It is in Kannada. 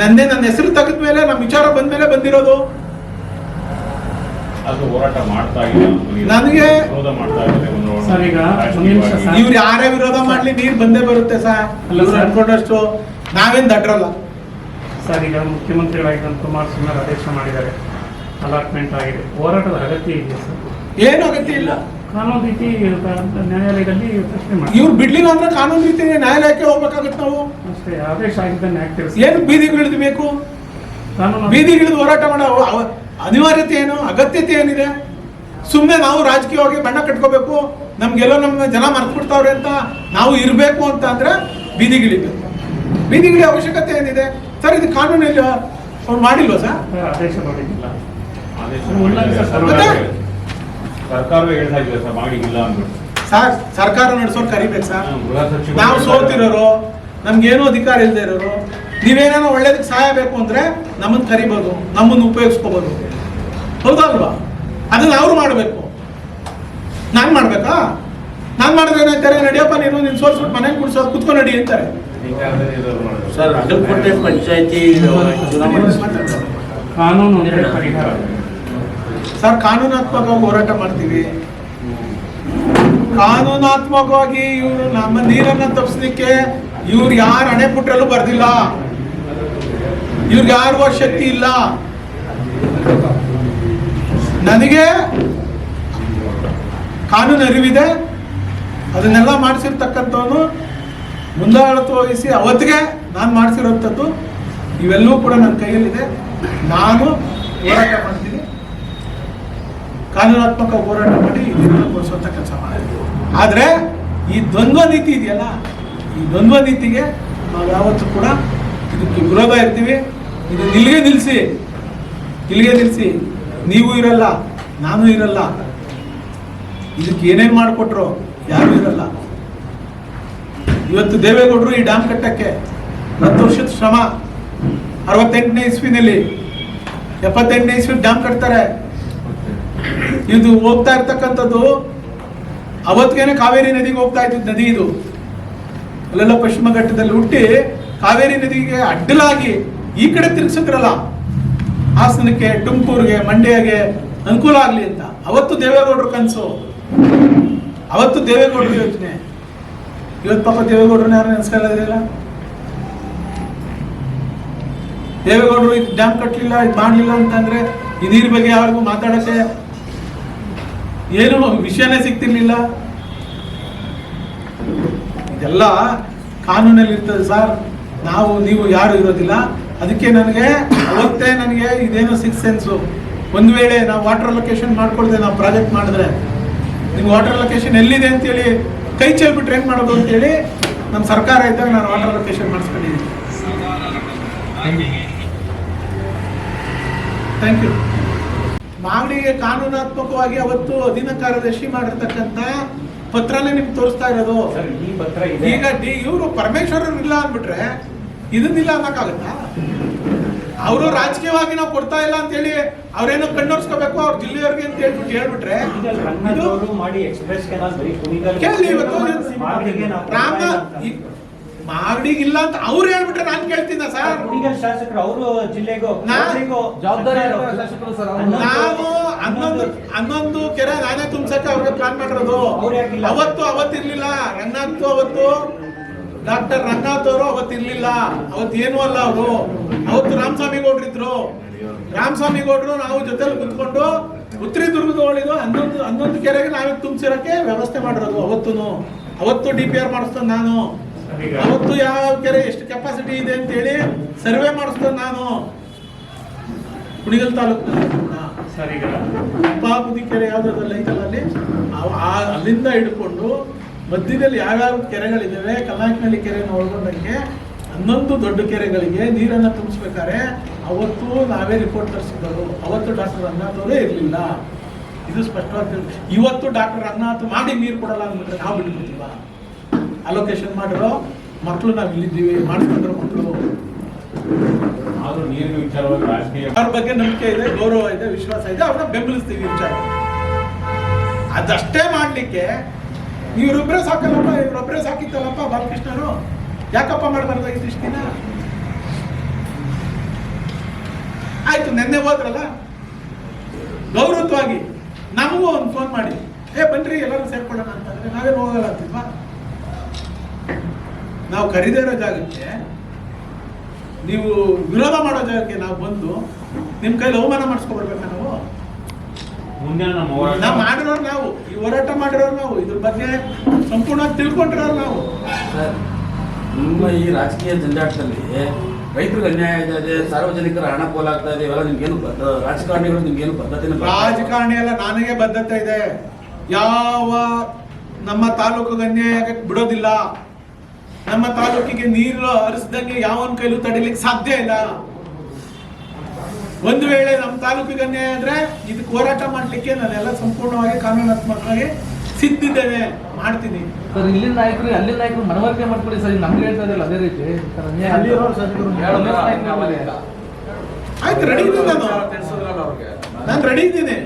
ನನ್ನ ಹೆಸರು ತೆಗೆದ ಮೇಲೆ ನಮ್ಮ ವಿಚಾರ ಬಂದ ಮೇಲೆ ಬಂದಿರೋದು. ಅದು ಹೋರಾಟ ಮಾಡ್ತಾ ಇಲ್ಲ, ನನಗೆ ವಿರೋಧ ಮಾಡ್ತಾ ಇದ್ದಾರೆ. ಇವ್ರು ಯಾರೇ ವಿರೋಧ ಮಾಡ್ಲಿ ನೀರು ಬಂದೇ ಬರುತ್ತೆ ಸರ್. ಅನ್ಕೊಂಡಷ್ಟು ನಾವೇನ್ ದಡ್ರಲ್ಲ ಸರ್. ಈಗ ಮುಖ್ಯಮಂತ್ರಿಗಳಾಗಿದ್ದ ಕುಮಾರಸ್ವಾಮಿ ಆದೇಶ ಮಾಡಿದ್ದಾರೆ, ಅಲಾಟ್ಮೆಂಟ್ ಆಗಿದೆ. ಹೋರಾಟದ ಅಗತ್ಯ ಇದೆಯಾ ಸರ್? ಏನು ಅಗತ್ಯ ಇಲ್ಲ. ಕಾನೂನು ರೀತಿ ನ್ಯಾಯಾಲಯದಲ್ಲಿ ಪ್ರಶ್ನೆ ಮಾಡಿ ಇವ್ರು ಬಿಡ್ಲಿಲ್ಲ ಅಂದ್ರೆ ಕಾನೂನು ರೀತಿ ನ್ಯಾಯಾಲಯಕ್ಕೆ ಹೋಗ್ಬೇಕಾಗುತ್ತೆ ನಾವು ಅಷ್ಟೇ. ಆದೇಶ ಆಗಿದ್ದನ್ನು ಯಾಕೆ ತಿಳಿಸಿ? ಏನು ಬೀದಿಗಿಳಿದು ಬೇಕು? ಕಾನೂನು ಬೀದಿಗಿಳಿದು ಹೋರಾಟ ಮಾಡೋ ಅನಿವಾರ್ಯತೆ ಏನು, ಅಗತ್ಯತೆ ಏನಿದೆ? ಸುಮ್ಮನೆ ನಾವು ರಾಜಕೀಯವಾಗಿ ಬಣ್ಣ ಕಟ್ಕೋಬೇಕು, ನಮ್ಗೆಲ್ಲೋ ನಮ್ಮ ಜನ ಮರ್ತು ಬಿಡ್ತಾವ್ರೆ ಅಂತ ನಾವು ಇರಬೇಕು ಅಂತ ಅಂದ್ರೆ ಬೀದಿಗಿಳಿಬೇಕು. ಬೀದಿಗಿಳಿ ಅವಶ್ಯಕತೆ ಏನಿದೆ ಸರ್? ಇದು ಕಾನೂನಲ್ಲಿ ಅವ್ರು ಮಾಡಿಲ್ವಾ ಸರ್? ಆದೇಶ ಮಾಡಿಲ್ಲ. ಸರ್ಕಾರವೇ ಹೇಳ್ತಾ ಇದ್ದಾರೆ ಸರ್, ಮಾಡಿಲ್ಲ ಅಂದ್ಬಿಟ್ಟು. ಸರ್ ಸರ್ಕಾರ ನಡೆಸೋರು ಕರಿಬೇಕು ಸರ್. ನಾವು ಸೋತಿರೋರು, ನಮ್ಗೇನೋ ಅಧಿಕಾರ ಇಲ್ಲದೆ ಇರೋರು, ನೀವೇನೇನೋ ಒಳ್ಳೇದಕ್ಕೆ ಸಹಾಯ ಬೇಕು ಅಂದ್ರೆ ನಮ್ಮನ್ನು ಕರಿಬೋದು, ನಮ್ಮನ್ನು ಉಪಯೋಗಿಸ್ಕೋಬೋದು. ಹೌದಲ್ವಾ? ಅದನ್ನ ಅವ್ರು ಮಾಡಬೇಕು. ನಾನು ಮಾಡ್ಬೇಕಾ? ನಾನು ಮಾಡಿದ್ರೆ ಏನಾಯ್ತಾರೆ? ನಡಿಯಪ್ಪ ನೀನು ನಿನ್ನ ಸೋಲ್ಸ್ಬಿಟ್ಟು ಮನೇಲಿ ಕುಡಿಸೋದು ಕುತ್ಕೊಂಡು ನಡಿ ಅಂತಾರೆ. ಸರ್ ಅಗಲಕೋಟೆ ಪಂಚಾಯತಿ ಕಾನೂನು ಪರಿಹಾರ ಸರ್ ಕಾನೂನಾತ್ಮಕವಾಗಿ ಹೋರಾಟ ಮಾಡ್ತೀವಿ. ಕಾನೂನಾತ್ಮಕವಾಗಿ ಇವರು ನಮ್ಮ ನೀರನ್ನ ತಪ್ಪಿಸ್ಲಿಕ್ಕೆ ಇವ್ರು ಯಾರು ಹಣೆ ಪುಟ್ರಲ್ಲೂ ಬರ್ದಿಲ್ಲ, ಇವ್ರಿಗೆ ಯಾರಿಗೂ ಶಕ್ತಿ ಇಲ್ಲ. ನನಗೆ ಕಾನೂನು ಅರಿವಿದೆ, ಅದನ್ನೆಲ್ಲ ಮಾಡಿಸಿರ್ತಕ್ಕಂಥವನು ಮುಂದಾಳತ್ವ ವಹಿಸಿ ಅವತ್ತಿಗೆ ನಾನು ಮಾಡಿಸಿರೋಂಥದ್ದು ಇವೆಲ್ಲವೂ ಕೂಡ ನನ್ನ ಕೈಯಲ್ಲಿದೆ. ನಾನು ಹೋರಾಟ ಮಾಡ್ತೀನಿ, ಕಾನೂನಾತ್ಮಕ ಹೋರಾಟ ಮಾಡಿ ಕೊಡಿಸುವಂಥ ಕೆಲಸ ಮಾಡಿದ್ವಿ. ಆದರೆ ಈ ದ್ವಂದ್ವ ನೀತಿ ಇದೆಯಲ್ಲ, ಈ ದ್ವಂದ್ವ ನೀತಿಗೆ ನಾವು ಯಾವತ್ತೂ ಕೂಡ ಇದಕ್ಕೆ ವಿರೋಧ ಇರ್ತೀವಿ. ಇದು ಇಲ್ಲಿಗೆ ನಿಲ್ಲಿಸಿ ನೀವು ಇರಲ್ಲ, ನಾನು ಇರಲ್ಲ, ಇದಕ್ಕೆ ಏನೇನು ಮಾಡಿಕೊಟ್ರು ಯಾರು ಇರಲ್ಲ. ಇವತ್ತು ದೇವೇಗೌಡರು ಈ ಡ್ಯಾಮ್ ಕಟ್ಟಕ್ಕೆ 10 ವರ್ಷದ ಶ್ರಮ, 68ನೇ ಇಸ್ವಿನಲ್ಲಿ 78ನೇ ಇಸ್ವಿ ಡ್ಯಾಮ್ ಕಟ್ತಾರೆ. ಇದು ಹೋಗ್ತಾ ಇರ್ತಕ್ಕಂಥದ್ದು ಅವತ್ತಿಗೇನೆ ಕಾವೇರಿ ನದಿಗೆ ಹೋಗ್ತಾ ಇದ್ದಿದ್ದು ನದಿ. ಇದು ಅಲ್ಲೆಲ್ಲ ಪಶ್ಚಿಮ ಘಟ್ಟದಲ್ಲಿ ಹುಟ್ಟಿ ಕಾವೇರಿ ನದಿಗೆ ಅಡ್ಡಲಾಗಿ ಈ ಕಡೆ ತಿರ್ಗಿಸಿದ್ರಲ್ಲ, ಹಾಸನಕ್ಕೆ, ತುಮಕೂರಿಗೆ, ಮಂಡ್ಯಗೆ ಅನುಕೂಲ ಆಗ್ಲಿ ಅಂತ. ಅವತ್ತು ದೇವೇಗೌಡರು ಕನಸು, ಅವತ್ತು ದೇವೇಗೌಡರ ಯೋಚನೆ. ಇವತ್ತು ಪಾಪ ದೇವೇಗೌಡರನ್ನ ಯಾರು ನೆನೆಸ್ಕೊಳ್ಳೋದಿಲ್ಲ. ದೇವೇಗೌಡರು ಇದು ಡ್ಯಾಮ್ ಕಟ್ಟಲಿಲ್ಲ, ಇದು ಮಾಡಲಿಲ್ಲ ಅಂತಂದ್ರೆ ಈ ನೀರ್ ಬಗ್ಗೆ ಯಾರಿಗೂ ಮಾತಾಡಕ್ಕೆ ಏನು ವಿಷಯನೇ ಸಿಗ್ತಿರ್ಲಿಲ್ಲ. ಇದೆಲ್ಲ ಕಾನೂನಲ್ಲಿ ಇರ್ತದೆ ಸರ್. ನೀವು ಯಾರು ಇರೋದಿಲ್ಲ. ಅದಕ್ಕೆ ಅವತ್ತೇ ನನಗೆ ಇದೇನೋ 6th ಸೆನ್ಸು. ಒಂದು ವೇಳೆ ನಾವು ವಾಟರ್ ಲೊಕೇಶನ್ ಮಾಡ್ಕೊಳ್ದೆ ನಾವು ಪ್ರಾಜೆಕ್ಟ್ ಮಾಡಿದ್ರೆ ನಿಮ್ಗೆ ವಾಟರ್ ಲೊಕೇಶನ್ ಎಲ್ಲಿದೆ ಅಂತೇಳಿ ಕೈ ಚೆಲ್ಬಿಟ್ರೆ ಹೆಂಗ್ ಮಾಡೋದು ಅಂತೇಳಿ ನಮ್ಮ ಸರ್ಕಾರ ಇದ್ದಾಗ ನಾನು ವಾಟರ್ ಲೊಕೇಶನ್ ಮಾಡಿಸ್ಕೊಂಡಿದ್ದೀನಿ. Thank you. ಮಾಗಡಿಗೆ ಕಾನೂನಾತ್ಮಕವಾಗಿ ಅವತ್ತು ಅಧೀನ ಕಾರ್ಯದರ್ಶಿ ಮಾಡಿರ್ತಕ್ಕಂಥ ಪತ್ರನೇ ನಿಮ್ಗೆ ತೋರಿಸ್ತಾ ಇರೋದು. ಈಗ ಇವರು ಪರಮೇಶ್ವರರು ಇಲ್ಲ ಅಂದ್ಬಿಟ್ರೆ ಇದನ್ನಿಲ್ಲ ಅನ್ನಕ್ಕಾಗತ್ತಾ? ಅವರು ರಾಜಕೀಯವಾಗಿ ನಾವು ಕೊಡ್ತಾ ಇಲ್ಲ ಅಂತ ಹೇಳಿ ಅವ್ರೇನೋ ಕಣ್ಣೋರ್ಸ್ಕೋಬೇಕು ಅವ್ರ ಜಿಲ್ಲೆಯವ್ರಿಗೆ ಅಂತ ಹೇಳ್ಬಿಟ್ರೆ ಕೇಳಿ. ಇವತ್ತು ಮಾಗಡಿಗೆ ಇಲ್ಲ ಅಂತ ಅವ್ರು ಹೇಳ್ಬಿಟ್ರೆ ನಾನು ಕೇಳ್ತೀನ ಸರ್? ಶಾಸಕರು ಅವರು ಜಿಲ್ಲೆಗೂ ನಾನು 11 ಕೆರೆ ನಾನೇ ತುಂಬಸಕ್ಕೆ ಅವ್ರಿಗೆ ಪ್ಲಾನ್ ಮಾಡಿರೋದು. ಅವತ್ತಿರ್ಲಿಲ್ಲ ರಂಗನಾಥ್, ಡಾಕ್ಟರ್ ರಂಗನಾಥ್ ಅವರು ಅವತ್ತಿರ್ಲಿಲ್ಲ. ಅವತ್ತೇನು ಅಲ್ಲ, ಅವತ್ತು ರಾಮಸ್ವಾಮಿ ಗೌಡ್ರು ಇದ್ರು. ರಾಮಸ್ವಾಮಿ ಗೌಡ್ರು ನಾವು ಜೊತೆಲಿ ಕುತ್ಕೊಂಡು ಉತ್ತರ ದುರ್ಗದ ಒಳಿದು 11 ಕೆರೆಗೆ ನಾವೇ ತುಂಬಿಸಿರೋಕೆ ವ್ಯವಸ್ಥೆ ಮಾಡಿರೋದು. ಅವತ್ತು DPR ಮಾಡಿಸ್ತೇನೆ ನಾನು. ಅವತ್ತು ಯಾವ ಕೆರೆ ಎಷ್ಟು ಕೆಪಾಸಿಟಿ ಇದೆ ಅಂತ ಹೇಳಿ ಸರ್ವೆ ಮಾಡಿಸ್ತೇನೆ ನಾನು. ಕುಣಿಗಲ್ ತಾಲೂಕಿನಲ್ಲಿ ಬುದ್ಧಿ ಕೆರೆ ಯಾವ್ದಾದ್ರಲ್ಲಿ ಐತಲ್ಲ ಅಲ್ಲಿ, ಅಲ್ಲಿಂದ ಹಿಡ್ಕೊಂಡು ಮಧ್ಯದಲ್ಲಿ ಯಾವ್ಯಾವ ಕೆರೆಗಳಿದ್ದಾವೆ, ಕಲ್ನಾಯಕನಹಳ್ಳಿ ಕೆರೆಯನ್ನು ಒಳಗೊಂಡಂಗೆ 11 ದೊಡ್ಡ ಕೆರೆಗಳಿಗೆ ನೀರನ್ನು ತುಂಬಿಸ್ಬೇಕಾದ್ರೆ ಅವತ್ತು ನಾವೇ ರಿಪೋರ್ಟ್ ತರಿಸಿದ್ರು. ಅವತ್ತು ಡಾಕ್ಟರ್ ರಂಗನಾಥ್ ಅವರೇ ಇರಲಿಲ್ಲ. ಇದು ಸ್ಪಷ್ಟವಾಗಿ. ಇವತ್ತು ಡಾಕ್ಟರ್ ರಂಗನಾಥ್ ಮಾಡಿ ನೀರು ಕೊಡಲ್ಲ ಅಂದ್ಬಿಟ್ರೆ ನಾವು ಬಿಟ್ಬಿಡ್ತೀವ? ಅಲೋಕೇಶನ್ ಮಾಡಿರೋ ಮಕ್ಕಳು ನಾವು ಇಲ್ಲಿದ್ದೀವಿ, ಮಾಡಿಸ್ಕೊಂಡ್ರು ಮಕ್ಕಳು. ಅವ್ರ ಬಗ್ಗೆ ನಂಬಿಕೆ ಇದೆ, ಗೌರವ ಇದೆ, ವಿಶ್ವಾಸ ಇದೆ, ಅವ್ರನ್ನ ಬೆಂಬಲಿಸ್ತೀವಿ ವಿಚಾರ. ಅದಷ್ಟೇ ಮಾಡ್ಲಿಕ್ಕೆ ಇವರೊಬ್ಬರೇ ಸಾಕಲ್ಲಪ್ಪ, ಇವರೊಬ್ಬರೇ ಸಾಕಿತ್ತಲ್ಲಪ್ಪ ಬಾಲಕೃಷ್ಣರು, ಯಾಕಪ್ಪ ಮಾಡಬಾರ್ದಾಗಿತ್ತು ಇಷ್ಟು ದಿನ? ನೆನ್ನೆ ಹೋದ್ರಲ್ಲ ಗೌರವತ್ವಾಗಿ ನಮಗೂ ಒಂದು ಫೋನ್ ಮಾಡಿ ಬನ್ರಿ ಎಲ್ಲರೂ ಸೇರ್ಕೊಳ್ಳೋಣ ಅಂತಂದ್ರೆ ನಾವೇನು ಹೋಗಲ್ಲ ಅಂತಿಲ್ವಾ? ನಾವು ಕರೀದೇ ಇರೋ ಜಾಗಕ್ಕೆ ನೀವು ವಿರೋಧ ಮಾಡೋ ಜಾಗಕ್ಕೆ ನಾವು ಬಂದು ನಿಮ್ ಕೈಲಿ ಅವಮಾನ ಮಾಡಿಸ್ಕೊಬರ್ಬೇಕಾ? ನಾವು ಮುಂದೆ ನಮ್ಮ ಹೋರಾಟ ನಾವು ಮಾಡಿರೋರು, ನಾವು ಈ ಹೋರಾಟ ಮಾಡಿರೋರು, ನಾವು ಇದ್ರ ಬಗ್ಗೆ ಸಂಪೂರ್ಣವಾಗಿ ತಿಳ್ಕೊಂಡಿರೋರು ನಾವು. ಸರ್, ನಿಮ್ಮ ಈ ರಾಜಕೀಯ ಜಂಜಾಟದಲ್ಲಿ ರೈತರಿಗೆ ಅನ್ಯಾಯ ಇದೆ, ಸಾರ್ವಜನಿಕರ ಹಣ ಪೋಲಾಗ್ತಾ ಇದೆ, ಇವೆಲ್ಲ ನಿಮ್ಗೇನು ರಾಜಕಾರಣಿಗಳು ನಿಮ್ಗೇನು ಪದ್ಧತಿನ ರಾಜಕಾರಣಿ ಎಲ್ಲ ನನಗೆ ಬದ್ಧತೆ ಇದೆ. ಯಾವ ನಮ್ಮ ತಾಲೂಕಿಗೆ ಅನ್ಯಾಯ ಆಗಕ್ಕೆ ಬಿಡೋದಿಲ್ಲ. ನಮ್ಮ ತಾಲೂಕಿಗೆ ನೀರು ಹರಿಸ್ದಂಗೆ ಯಾವನ್ ಕೈಲೂ ತಡಿಲಿಕ್ಕೆ ಸಾಧ್ಯ ಇಲ್ಲ. ಒಂದು ವೇಳೆ ನಮ್ಮ ತಾಲೂಕಿಗೆ ಅನ್ಯಾಯ ಆದ್ರೆ ಇದಕ್ಕೆ ಹೋರಾಟ ಮಾಡ್ಲಿಕ್ಕೆ ನಾನೆಲ್ಲ ಸಂಪೂರ್ಣವಾಗಿ ಕಾನೂನಾತ್ಮಕವಾಗಿ ಸಿದ್ಧಿದ್ದೇನೆ, ಮಾಡ್ತೀನಿ. ಸರ್, ಇಲ್ಲಿನ ನಾಯಕರು ಅಲ್ಲಿನ ನಾಯಕರು ಮನವರಿಕೆ ಮಾಡ್ಕೊಳ್ಳಿ ಸರ್. ನಮ್ಗೆ ಹೇಳ್ತಾ ಇದ್ದಿಲ್ಲ ಅದೇ ರೀತಿ ಸರ್, ಅನ್ಯಾಯ ಆಯ್ತು, ರೆಡಿ ಇದ್ದೀನಿ ನಾನು ರೆಡಿ ಇದ್ದೀನಿ.